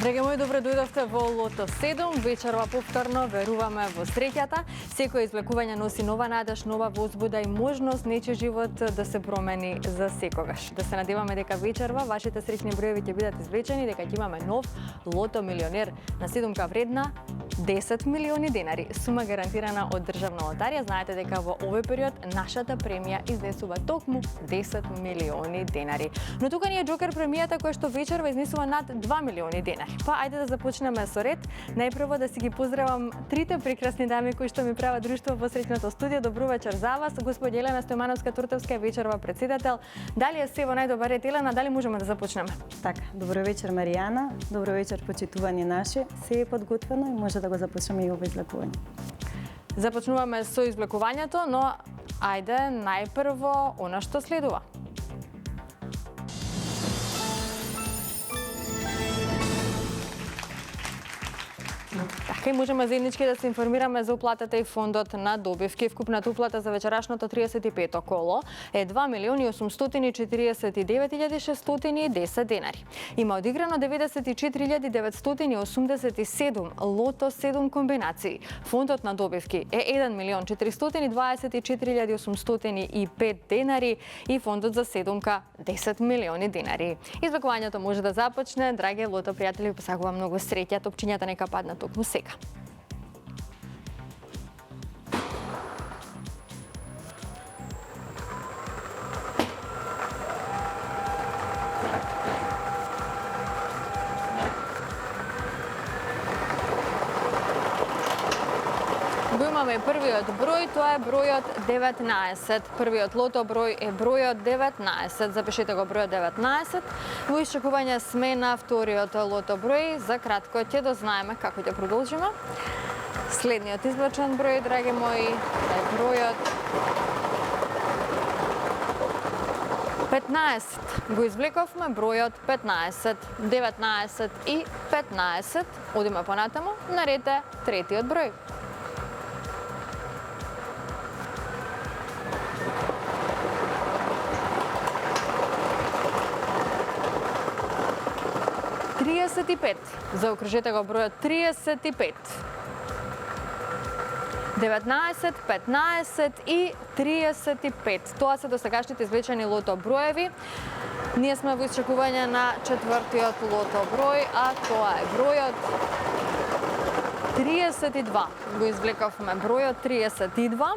Драги мои, добре дојдовте во Лото 7. Вечерва повторно веруваме во среќата. Секој извлекување носи нова надеж, нова возбуда и можност нечи живот да се промени за секогаш. Да се надеваме дека вечерва вашите среќни броеви ќе бидат извлечени, дека ќе имаме нов Лото милионер на седумка вредна 10 милиони денари. Сума гарантирана од Државна лотарија. Знаете дека во овој период нашата премија изнесува токму 10 милиони денари. Но тука ни е Џокер премијата која што вечерва изнесува над 2 милиони денари. Па, ајде да започнеме со ред. Најпрво да си ги поздравам трите прекрасни дами кои што ми прават друштво во среќното студио. Добро вечер за вас. Господи Елена Стојмановска-Туртовска, вечерва председател. Дали е се во најдобар ред, Елена? Дали можеме да започнеме? Така, добро вечер, Маријана. Добро вечер, почитувани наши. Се е подготвено и може да го започнеме и ово извлекување. Започнуваме со извлекувањето, но ајде најпрво она што следува. Така и можеме заеднички да се информираме за уплатата и фондот на добивки. Вкупната уплата за вечерашното 35-то коло е 2.849.610 денари. Има одиграно 94.987 Лото 7 комбинации. Фондот на добивки е 1.424.805 денари и фондот за седумка 10 милиони денари. Извлекувањето може да започне. Драги лото пријатели, посакувам многу среќа. Топчињата нека паднат токму сега. Го имаме првиот број, тоа е бројот 19. Првиот лото број е бројот 19. Запишете го бројот 19. Во исчекување сме на вториот лото број. За кратко ќе дознаеме како ќе продолжиме. Следниот извлечен број, драги мои, е бројот 15. Го извлековме бројот 15, 19 и 15. Одиме понатаму, на ред е третиот број. Заокружете го бројот 35. 19, 15 и 35. Тоа се досегашните извлечени лото броеви. Ние сме во исчекување на четвртиот лото број, а тоа е бројот 32. Го извлековме бројот 32.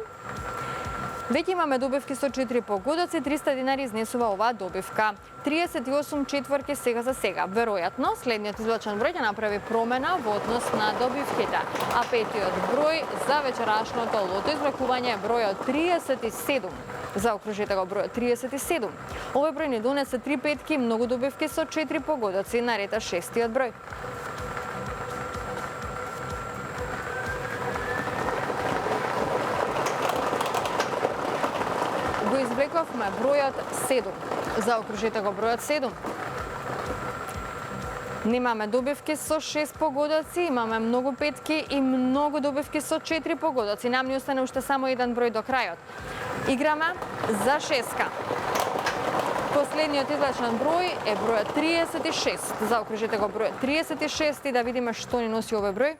Веќе имаме добивки со 4 погодоци, 300 денари изнесува оваа добивка. 38 четврки сега за сега. Веројатно, следниот извлечен број ќе направи промена во однос на добивките. А петиот број за вечерашното лото извлекување е бројот 37. Заокружете го бројот 37. Овој број ни донесе 3 петки, многу добивки со 4 погодоци, на ред е шестиот број. Го извлековме бројот 7. Заокружете го бројот 7. Немаме добивки со 6 погодоци, имаме многу петки и многу добивки со 4 погодоци. Нам ни остане уште само еден број до крајот. Играме за шеска. Последниот извлечен број е бројот 36. Заокружете го бројот 36 и да видиме што ни носи овој број.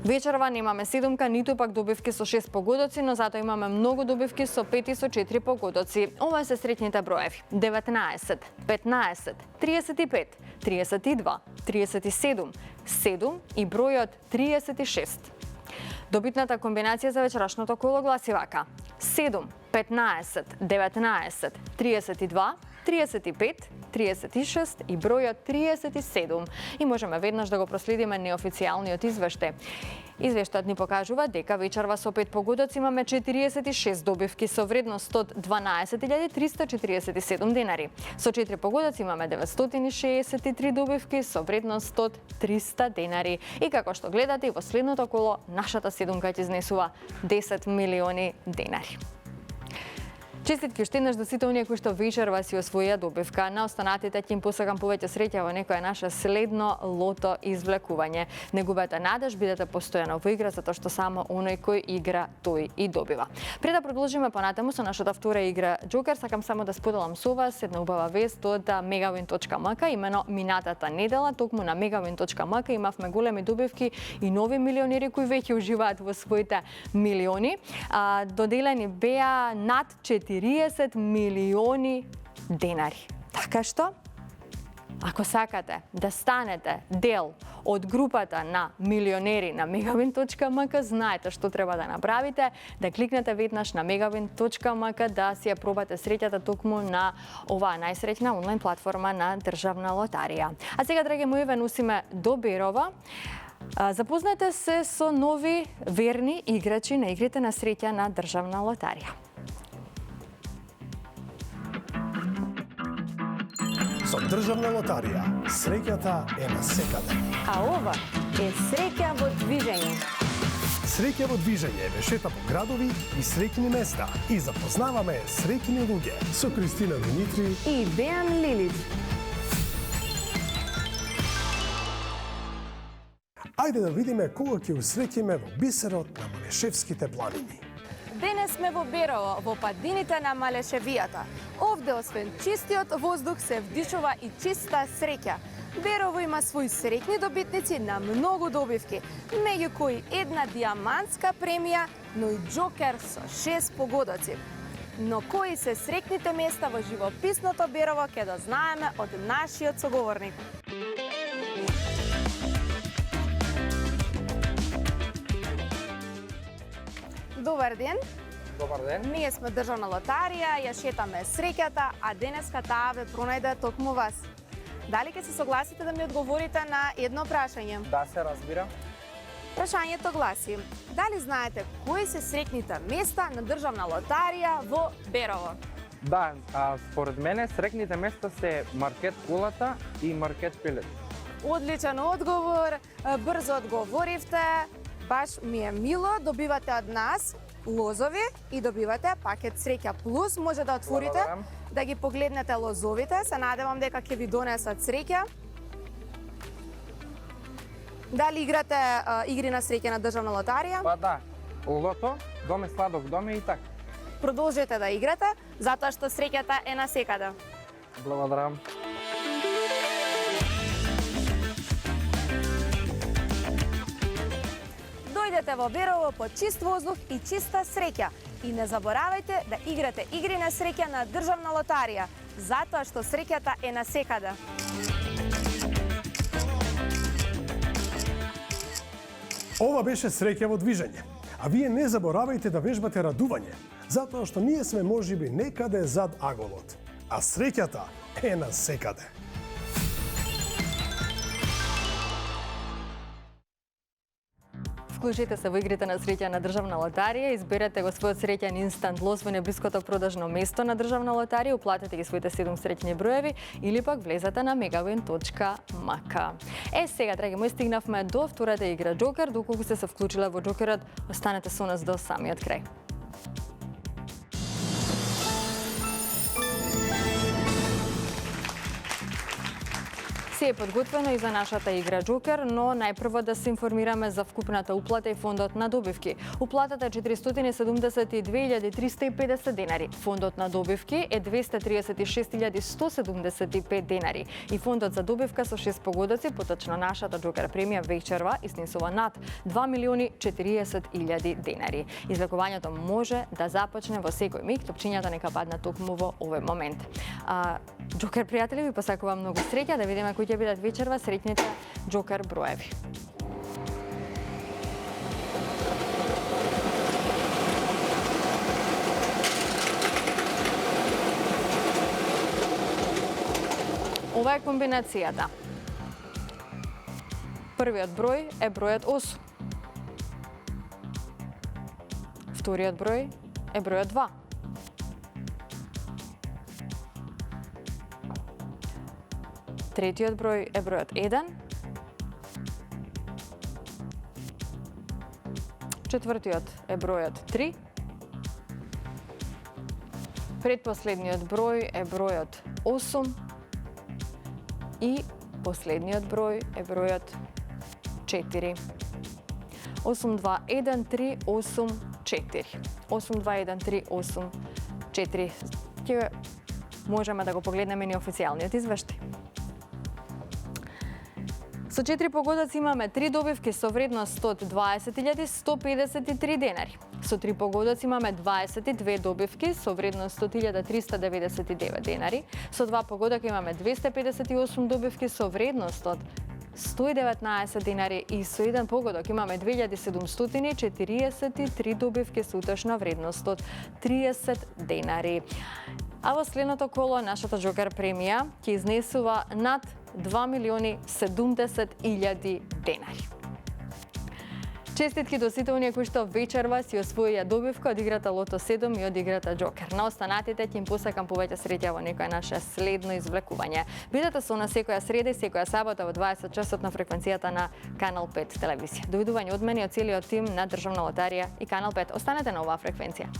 Вечерва немаме седумка, ниту пак добивки со 6 погодоци, но затоа имаме многу добивки со 5 и со 4 погодоци. Ова се среќните броеви. 19, 15, 35, 32, 37, 7 и бројот 36. Добитната комбинација за вечерашното коло гласи вака: 7, 15, 19, 32, 35, 36 и бројот 37. И можеме веднаш да го проследиме неофицијалниот извештај. Извештајот ни покажува дека вечерва со 5 погодоци имаме 46 добивки со вредност од 12.347 денари. Со 4 погодоци имаме 963 добивки со вредност од 300 денари. И како што гледате и во следното коло, нашата седумка ќе изнесува 10 милиони денари. Честитки уште еднаш до сите оние кои што вечерва си освоија добивка. На останатите ќе им посакам повеќе среќа во некое наше следно лото извлекување. Не губете надеж, бидете постојано во игра, затоа што само оној кој игра, тој и добива. Пред да продолжиме понатаму со нашата втора игра Джокер, сакам само да споделам со вас една убава вест од megawin.mk. Имено минатата недела, токму на megawin.mk имавме големи добивки и нови милионери кои веќе уживаат во своите милиони. Доделени беа над 40 милиони денари. Така што, ако сакате да станете дел од групата на милионери на megawin.mk, знаете што треба да направите, да кликнете веднаш на megawin.mk да си ја пробате среќата токму на оваа најсреќна онлайн платформа на Државна лотарија. А сега, драги мои, ве носиме до Берово. Запознайте се со нови верни играчи на игрите на среќа на Државна лотарија. Со Државна лотарија, среќата е насекаде. А ова е среќа во движење. Среќа во движење ве шета по градови и среќни места и запознаваме среќни луѓе со Кристина Димитри И Дејан Лилич. Ајде да видиме кога ќе усреќиме во бисерот на Малешевските планини. Денес сме во Берово, во падините на Малешевијата. Овде, освен чистиот воздух, се вдишува и чиста среќа. Берово има свои среќни добитници на многу добивки, меѓу кои една диамантска премија, но и Джокер со 6 погодоци. Но кои се среќните места во живописното Берово ќе да знаеме од нашиот соговорник. Добар ден. Добар ден. Ние сме Државна лотарија, ја шетаме среќата, а денеска таа ве пронајде токму вас. Дали ќе се согласите да ми одговорите на едно прашање? Да, се разбира. Прашањето гласи: дали знаете кои се среќните места на Државна лотарија во Берово? Да, според мене среќните места се Маркет Кулата и Маркет Пилет. Одличен одговор, брзо одговоривте. Баш ми е мило, добивате од нас лозови и добивате пакет среќа плюс. Може да отворите, Благодарам. да ги погледнете лозовите. Се надевам дека ќе ви донесат среќа. Дали играте игри на среќа на Државна лотарија? Па да, лото, доме сладок доме и така. Продолжете да играте, затоа што среќата е насекаде. Благодарам. Дојдете во Берово по чист воздух и чиста среќа. И не заборавајте да играте игри на среќа на Државна лотарија, затоа што среќата е насекаде. Ова беше среќа во движење. А вие не заборавајте да вежбате радување, затоа што ние сме можеби некаде зад аголот, а среќата е насекаде. Вклучете се во игрите на среќа на Државна лотарија, изберете го својот среќен инстант лос во најблиското продажно место на Државна лотарија, уплатете ги своите 7 среќни броеви или пак влезете на megawin.mk. Сега, драги мои, стигнавме до втората игра Джокер. Доколку сте се вклучиле во Джокерот, останете со нас до самиот крај. Се е подготвено и за нашата игра Джокер, но најпрво да се информираме за вкупната уплата и фондот на добивки. Уплатата е 472.350 денари. Фондот на добивки е 236.175 денари. И фондот за добивка со 6 погодоци, поточно нашата Джокер премија вечерва, изнесува над 2.040.000 денари. Излекувањето може да започне во секој миг, топчињата нека паднат токму во овој момент. Джокер пријатели, ви посакувам многу среќа, да видиме кои ќе бидат вечерва среќните Джокер броеви. Ова е комбинацијата. Првиот број е бројот 8. Вториот број е бројот 2. Третиот број е бројот 1. Четвртиот е бројот 3. Предпоследниот број е бројот 8 и последниот број е бројот 4. 821384. 821384. Ќе можеме да го погледнеме ни официјалниот извештај. Со 4 погодоци имаме 3 добивки со вредност од 20.153 денари. Со 3 погодоци имаме 22 добивки со вредност од 1.399 денари. Со 2 погодока имаме 258 добивки со вредност од 119 денари и со 1 погодок имаме 2743 добивки со утешна вредност од 30 денари. А во следното коло нашата Джокер премија ќе изнесува над 2.070.000 денари. Честитки до сите оние кои што вечерва си освоија добивка од играта Лото 7 и од играта Джокер. На останатите ќе им посакам повеќе среќа во некој наше следно извлекување. Бидете со нас секоја среда и секоја сабота во 20 часот на фреквенцијата на Канал 5 телевизија. Довидување од мене и од целиот тим на Државна лотарија и Канал 5. Останете на оваа фреквенција.